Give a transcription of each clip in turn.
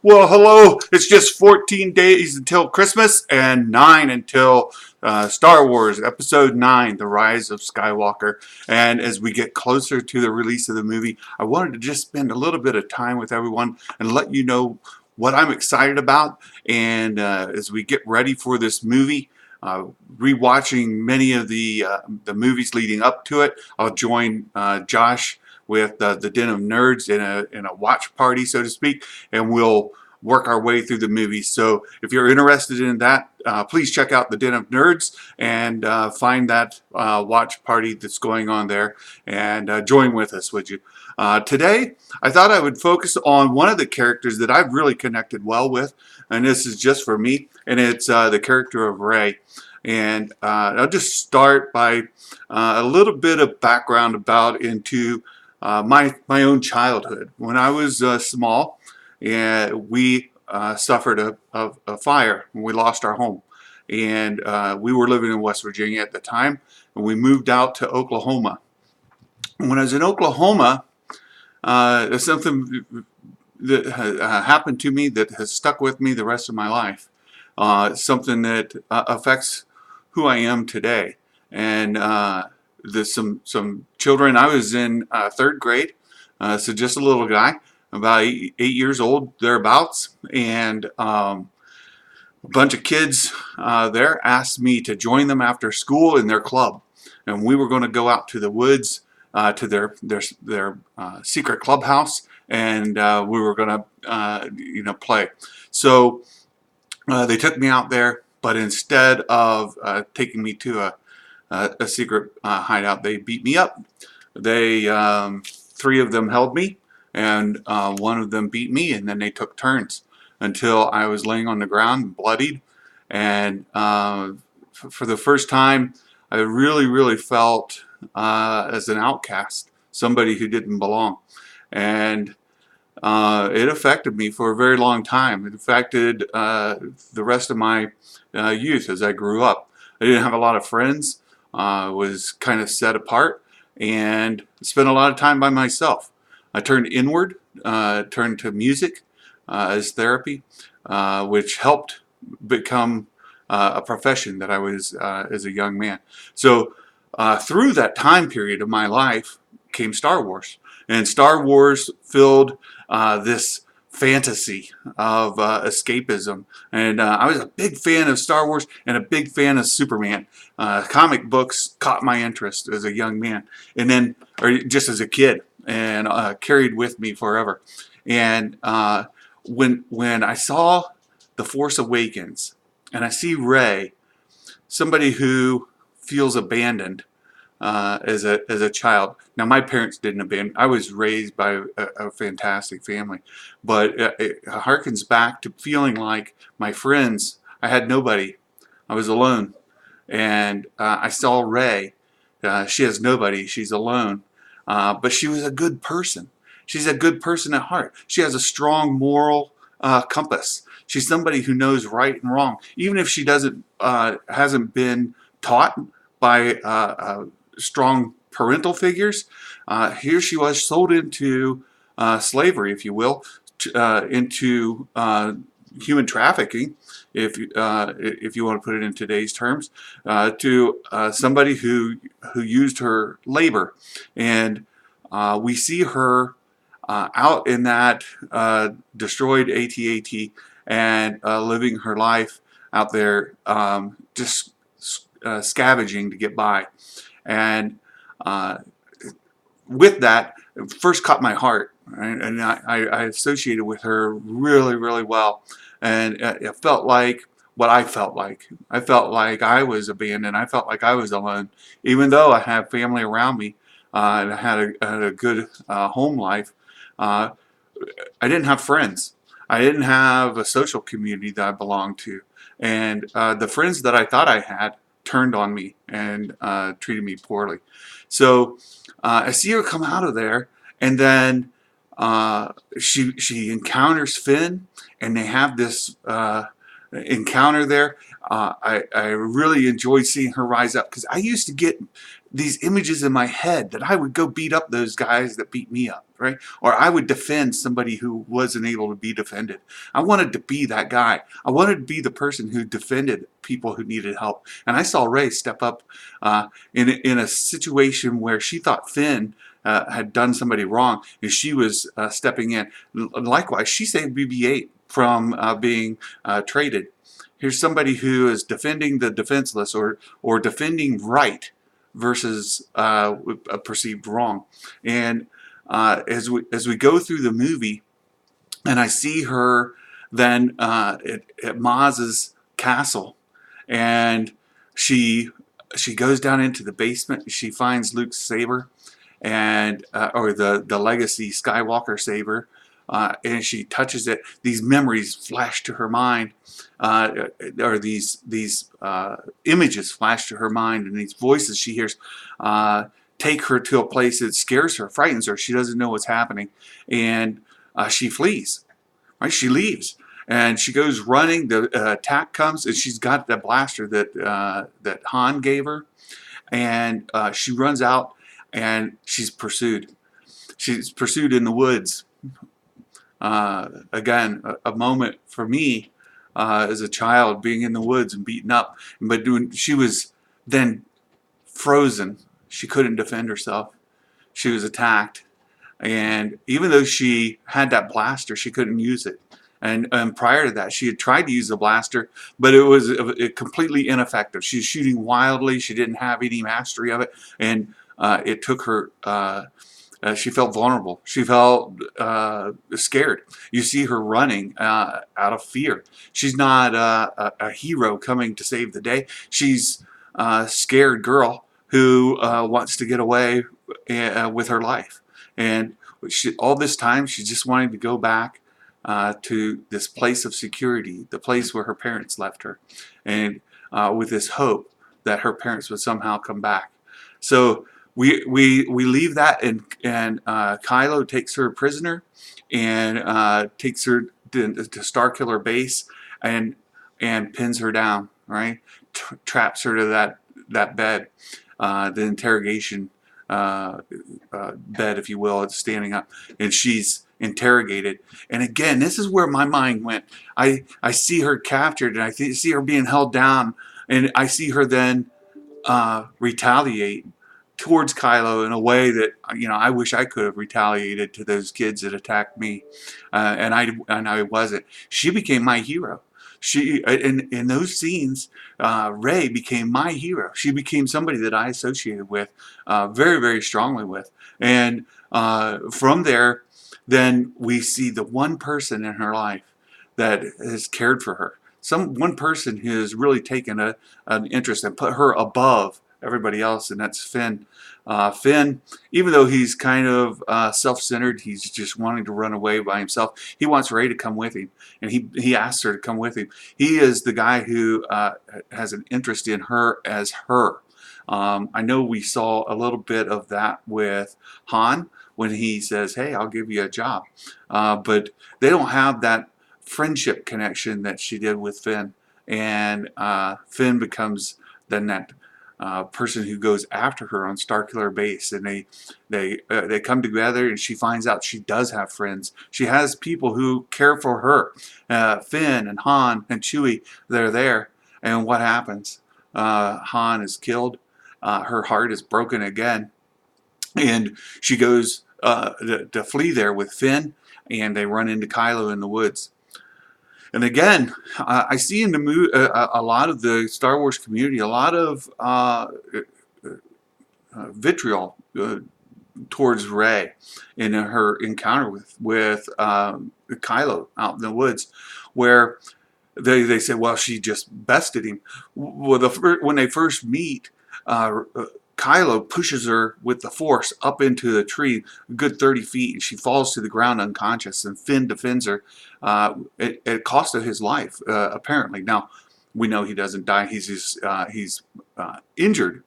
Well, hello. It's just 14 days until Christmas and 9 until Star Wars Episode 9, The Rise of Skywalker. And as we get closer to the release of the movie, I wanted to just spend a little bit of time with everyone and let you know what I'm excited about. And as we get ready for this movie, rewatching many of the movies leading up to it, I'll join Josh with the Den of Nerds in a watch party, so to speak, and we'll work our way through the movie. So if you're interested in that, please check out the Den of Nerds and find that watch party that's going on there and join with us, would you? Today, I thought I would focus on one of the characters that I've really connected well with, and this is just for me, and it's the character of Rey. And I'll just start by a little bit of background into my own childhood. When I was small, and we suffered a fire when we lost our home, and we were living in West Virginia at the time, and we moved out to Oklahoma. And when I was in Oklahoma, there's something that happened to me that has stuck with me the rest of my life. Something that affects who I am today. And there's some children. I was in third grade, so just a little guy, about 8 years old, thereabouts, and a bunch of kids there asked me to join them after school in their club, and we were going to go out to the woods to their secret clubhouse, and we were going to play. So they took me out there, but instead of taking me to a secret hideout, they beat me up. They three of them held me, and one of them beat me, and then they took turns until I was laying on the ground, bloodied. And for the first time, I really felt as an outcast, somebody who didn't belong. And it affected me for a very long time. It affected the rest of my youth as I grew up. I didn't have a lot of friends, was kind of set apart, and spent a lot of time by myself. I turned inward, turned to music as therapy, which helped become a profession that I was as a young man. So through that time period of my life came Star Wars. And Star Wars filled this fantasy of escapism. And I was a big fan of Star Wars and a big fan of Superman. Comic books caught my interest as a young man, and then, or just as a kid, and carried with me forever. And when I saw The Force Awakens, and I see Rey, somebody who feels abandoned as a child. Now, my parents didn't abandon. I was raised by a fantastic family, but it harkens back to feeling like my friends. I had nobody. I was alone, and I saw Rey. She has nobody. She's alone, but she was a good person. She's a good person at heart. She has a strong moral compass. She's somebody who knows right and wrong, even if she hasn't been taught by strong parental figures. Here she was sold into slavery, if you will, into human trafficking, if you want to put it in today's terms, to somebody who used her labor. And we see her out in that destroyed AT-AT and living her life out there, just scavenging to get by. And with that, it first caught my heart, right? And I associated with her really well. And it felt like what I felt like. I felt like I was abandoned. I felt like I was alone, even though I had family around me and I had a good home life. I didn't have friends. I didn't have a social community that I belonged to. And the friends that I thought I had turned on me and treated me poorly. So I see her come out of there, and then she encounters Finn, and they have this encounter there. I really enjoyed seeing her rise up, because I used to get these images in my head that I would go beat up those guys that beat me up. right? Or I would defend somebody who wasn't able to be defended. I wanted to be that guy. I wanted to be the person who defended people who needed help. And I saw Rey step up in a situation where she thought Finn had done somebody wrong, and she was stepping in. Likewise, she saved BB-8 from being traded. Here's somebody who is defending the defenseless, or defending right versus a perceived wrong. And as we go through the movie, and I see her then at Maz's castle, and she goes down into the basement. She finds Luke's saber, and or the legacy Skywalker saber, and she touches it. These memories flash to her mind, or these images flash to her mind, and these voices she hears take her to a place that scares her, frightens her. She doesn't know what's happening, and she flees. Right, she leaves. And she goes running. The attack comes, and she's got the blaster that Han gave her, and she runs out, and she's pursued. She's pursued in the woods. Again, a moment for me as a child, being in the woods and beaten up. But when she was then frozen, she couldn't defend herself. She was attacked, and even though she had that blaster, she couldn't use it. And prior to that, she had tried to use the blaster, but it was completely ineffective. She was shooting wildly. She didn't have any mastery of it, and it took her. She felt vulnerable. She felt scared. You see her running out of fear. She's not a hero coming to save the day. She's a scared girl who wants to get away with her life. And all this time, she's just wanting to go back to this place of security, the place where her parents left her, and with this hope that her parents would somehow come back. So we leave that, and Kylo takes her prisoner, and takes her to Starkiller Base, and pins her down, right? Traps her to that bed, the interrogation bed, if you will. It's standing up, and she's interrogated. And again, this is where my mind went. I see her captured, and I see her being held down, and I see her then retaliate towards Kylo in a way that, I wish I could have retaliated to those kids that attacked me, and I wasn't. She became my hero. She in those scenes, Rey became my hero. She became somebody that I associated with very, very strongly with. And from there, then we see the one person in her life that has cared for her. One person who has really taken an interest and put her above everybody else, and that's Finn. Finn, even though he's kind of self-centered, he's just wanting to run away by himself. He wants Rey to come with him, and he asks her to come with him. He is the guy who has an interest in her as her. I know we saw a little bit of that with Han when he says, "Hey, I'll give you a job," but they don't have that friendship connection that she did with Finn, and Finn becomes then that person who goes after her on Starkiller Base, and they come together, and she finds out she does have friends. She has people who care for her. Finn and Han and Chewie, they're there, and what happens? Han is killed. Her heart is broken again, and she goes to flee there with Finn, and they run into Kylo in the woods. And again, I see in the movie a lot of the Star Wars community, a lot of vitriol towards Rey in her encounter with Kylo out in the woods, where they say, well, she just bested him. Well, when they first meet, Kylo pushes her with the Force up into the tree, a good 30 feet, and she falls to the ground unconscious, and Finn defends her. It cost her his life, apparently. Now, we know he doesn't die. He's injured,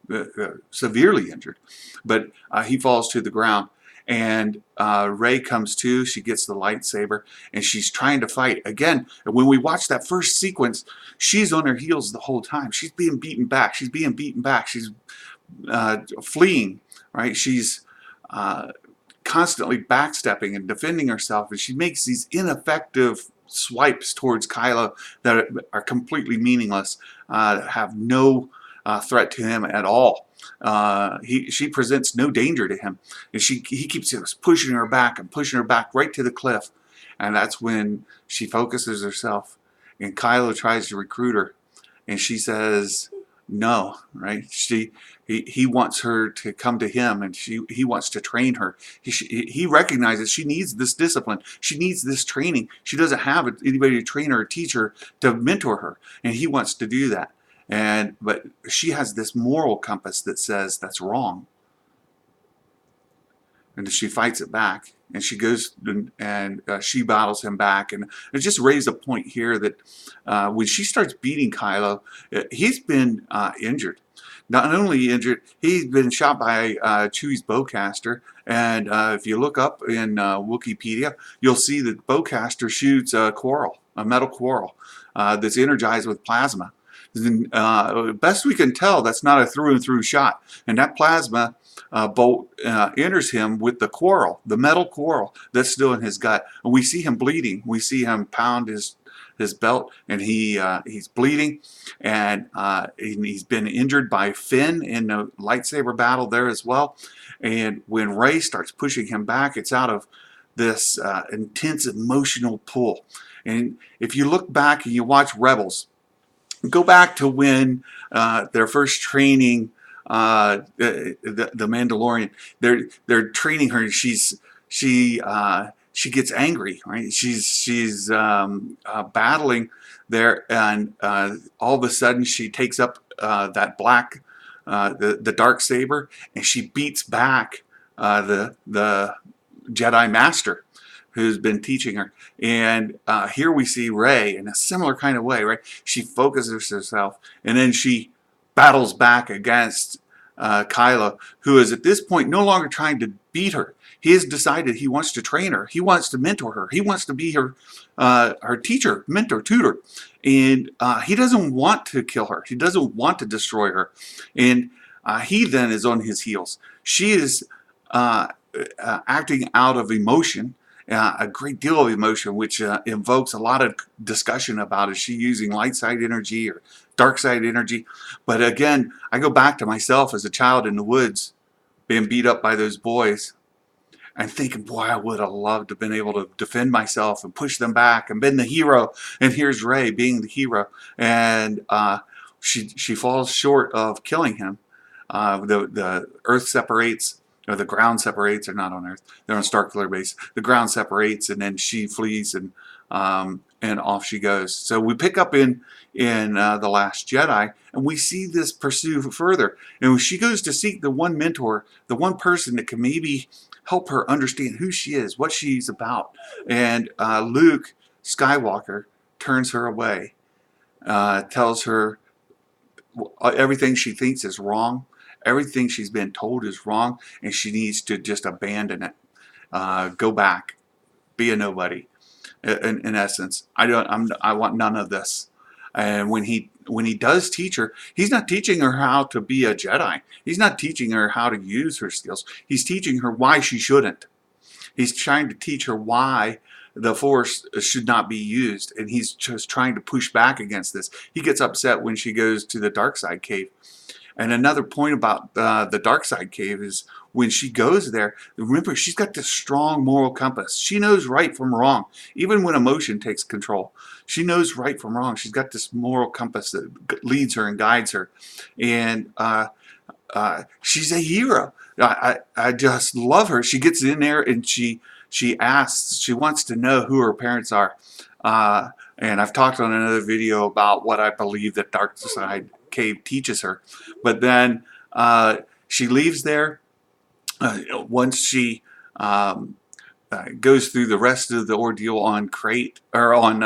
severely injured, but he falls to the ground. And Rey comes to. She gets the lightsaber, and she's trying to fight. Again, when we watch that first sequence, she's on her heels the whole time. She's being beaten back. She's being beaten back. She's fleeing, right? She's Kylo constantly backstepping and defending herself, and she makes these ineffective swipes towards Kylo that are completely meaningless, have no threat to him at all. She presents no danger to him, and he keeps pushing her back and pushing her back right to the cliff, and that's when she focuses herself, and Kylo tries to recruit her, and she says no, right? He wants her to come to him, and he wants to train her. He recognizes she needs this discipline. She needs this training. She doesn't have anybody to train her or teach her to mentor her, and he wants to do that. But she has this moral compass that says that's wrong, and she fights it back, and she goes and she battles him back. And it just raised a point here that when she starts beating Kylo, he's been injured. Not only injured, he's been shot by Chewie's bowcaster. And if you look up in Wikipedia, you'll see that the bowcaster shoots a quarrel, a metal quarrel that's energized with plasma. Best we can tell, that's not a through and through shot, and that plasma bolt enters him with the quarrel, the metal quarrel that's still in his gut, and we see him bleeding. We see him pound his belt, and he's bleeding, and he's been injured by Finn in the lightsaber battle there as well. And when Rey starts pushing him back, it's out of this intense emotional pull. And if you look back and you watch Rebels, go back to when they're first training the Mandalorian. They're training her. She gets angry, right? She's battling there, and all of a sudden she takes up that black the dark saber, and she beats back the Jedi Master who's been teaching her. And here we see Rey in a similar kind of way, right? She focuses herself, and then she battles back against Kylo, who is at this point no longer trying to beat her. He has decided he wants to train her. He wants to mentor her. He wants to be her teacher, mentor, tutor. And he doesn't want to kill her. He doesn't want to destroy her. And he then is on his heels. She is acting out of emotion, a great deal of emotion, which invokes a lot of discussion about is she using light side energy or dark side energy. But again, I go back to myself as a child in the woods being beat up by those boys and thinking, boy, I would have loved to have been able to defend myself and push them back and been the hero. And here's Rey being the hero, and she falls short of killing him. The earth separates, or the ground separates. They're not on Earth. They're on Starkiller Base. The ground separates, and then she flees, and off she goes. So we pick up in The Last Jedi, and we see this pursue further. And when she goes to seek the one mentor, the one person that can maybe help her understand who she is, what she's about, and Luke Skywalker turns her away, tells her everything she thinks is wrong. Everything she's been told is wrong, and she needs to just abandon it, go back, be a nobody. In essence, I want none of this. And when he does teach her, he's not teaching her how to be a Jedi. He's not teaching her how to use her skills. He's teaching her why she shouldn't. He's trying to teach her why the Force should not be used, and he's just trying to push back against this. He gets upset when she goes to the dark side cave. And another point about the dark side cave is when she goes there, remember, she's got this strong moral compass. She knows right from wrong, even when emotion takes control. She knows right from wrong. She's got this moral compass that leads her and guides her. And she's a hero. I just love her. She gets in there and she asks, she wants to know who her parents are. And I've talked on another video about what I believe that dark side cave teaches her. But then she leaves there. Once she goes through the rest of the ordeal on Crate, or on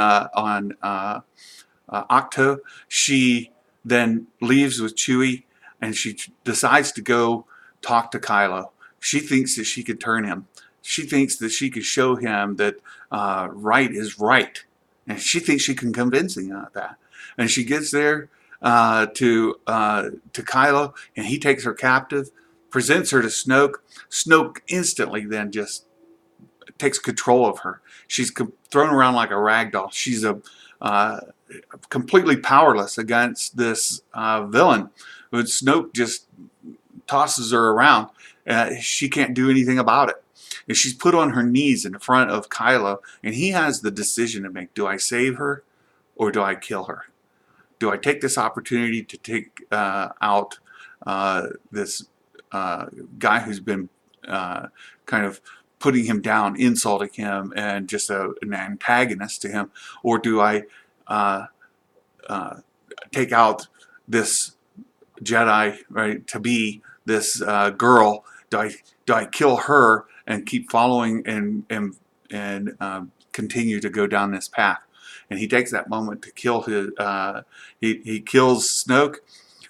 Octo, she then leaves with Chewie, and she decides to go talk to Kylo. She thinks that she could turn him. She thinks that she could show him that right is right, and she thinks she can convince him of that. And she gets there to Kylo, and he takes her captive, presents her to Snoke. Snoke instantly then just takes control of her. She's thrown around like a rag doll. She's uh, completely powerless against this villain. But Snoke just tosses her around. She can't do anything about it. And she's put on her knees in front of Kylo, and he has the decision to make. Do I save her or do I kill her? Do I take this opportunity to take out this guy who's been kind of putting him down, insulting him, and just an antagonist to him? Or do I take out this Jedi, right, to be this girl? Do I kill her and keep following and continue to go down this path? And he takes that moment to kill his. He kills Snoke,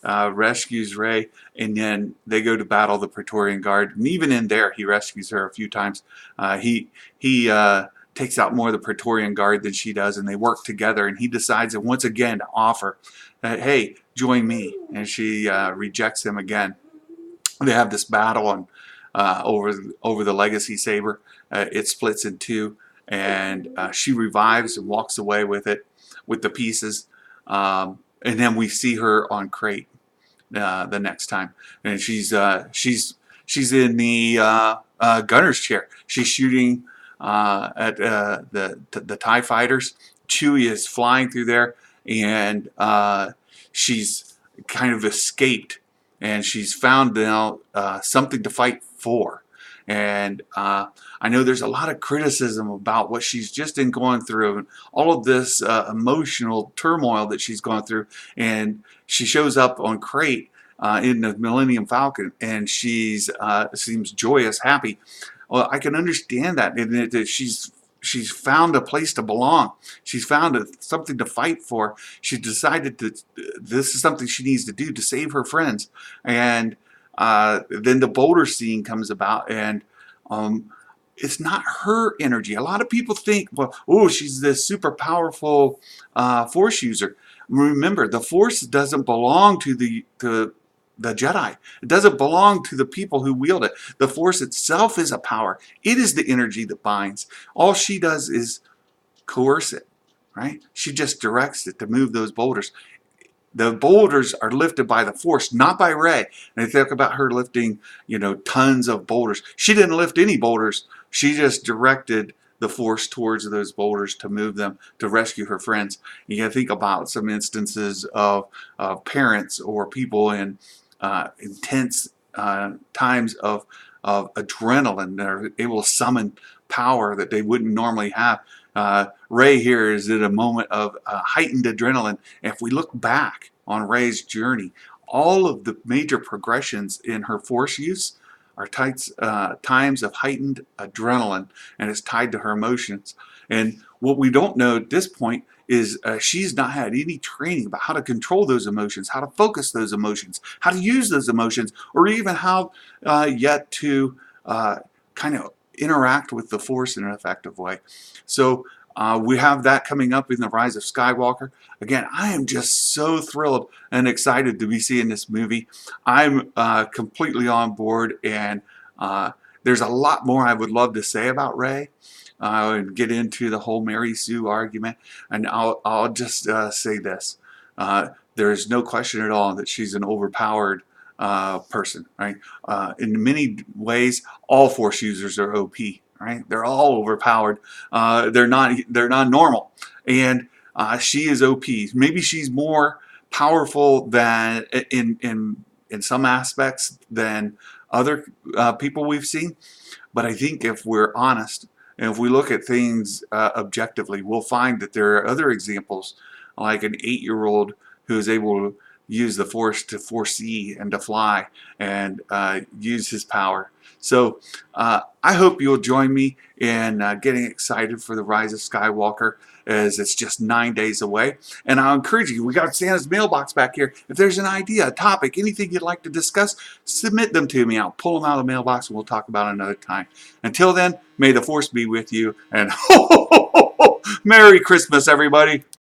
rescues Rey, and then they go to battle the Praetorian Guard. And even in there, he rescues her a few times. He takes out more of the Praetorian Guard than she does, and they work together. And he decides once again to offer that, hey, join me. And she rejects him again. They have this battle on over the legacy saber. It splits in two, and she revives and walks away with it, with the pieces. And then we see her on Crate the next time, and she's in the gunner's chair. She's shooting at the TIE fighters. Chewie is flying through there, and she's kind of escaped, and she's found now something to fight for. And I know there's a lot of criticism about what she's just been going through, and all of this emotional turmoil that she's gone through. And she shows up on Crate in the Millennium Falcon, and she's seems joyous, happy. Well, I can understand that, and that she's found a place to belong. She's found something to fight for. She decided that this is something she needs to do to save her friends. And then the boulder scene comes about, and it's not her energy. A lot of people think, well, oh, she's this super powerful Force user. Remember, the Force doesn't belong to the Jedi. It doesn't belong to the people who wield it. The Force itself is a power. It is the energy that binds. All she does is coerce it, right? She just directs it to move those boulders. The boulders are lifted by the Force, not by Rey. And they talk about her lifting, tons of boulders. She didn't lift any boulders. She just directed the Force towards those boulders to move them, to rescue her friends. You can think about some instances of parents or people in intense times of adrenaline. They're able to summon power that they wouldn't normally have. Rey here is at a moment of heightened adrenaline. And if we look back on Rey's journey, all of the major progressions in her Force use are times of heightened adrenaline, and it's tied to her emotions. And what we don't know at this point is she's not had any training about how to control those emotions, how to focus those emotions, how to use those emotions, or even how yet to kind of interact with the Force in an effective way. So we have that coming up in the Rise of Skywalker. Again, I am just so thrilled and excited to be seeing this movie. I'm completely on board, and there's a lot more I would love to say about Rey. And get into the whole Mary Sue argument, and I'll just say this: there is no question at all that she's an overpowered person, right? In many ways, all Force users are OP, right? They're all overpowered. They're not normal, and she is OP. Maybe she's more powerful than in some aspects than other people we've seen. But I think if we're honest, and if we look at things objectively, we'll find that there are other examples, like an 8-year-old who is able to use the Force to foresee and to fly and use his power. So I hope you'll join me in getting excited for the Rise of Skywalker, as it's just 9 days away. And I'll encourage you, we got Santa's mailbox back here. If there's an idea, a topic, anything you'd like to discuss, submit them to me. I'll pull them out of the mailbox and we'll talk about it another time. Until then, may the Force be with you, and Merry Christmas, everybody.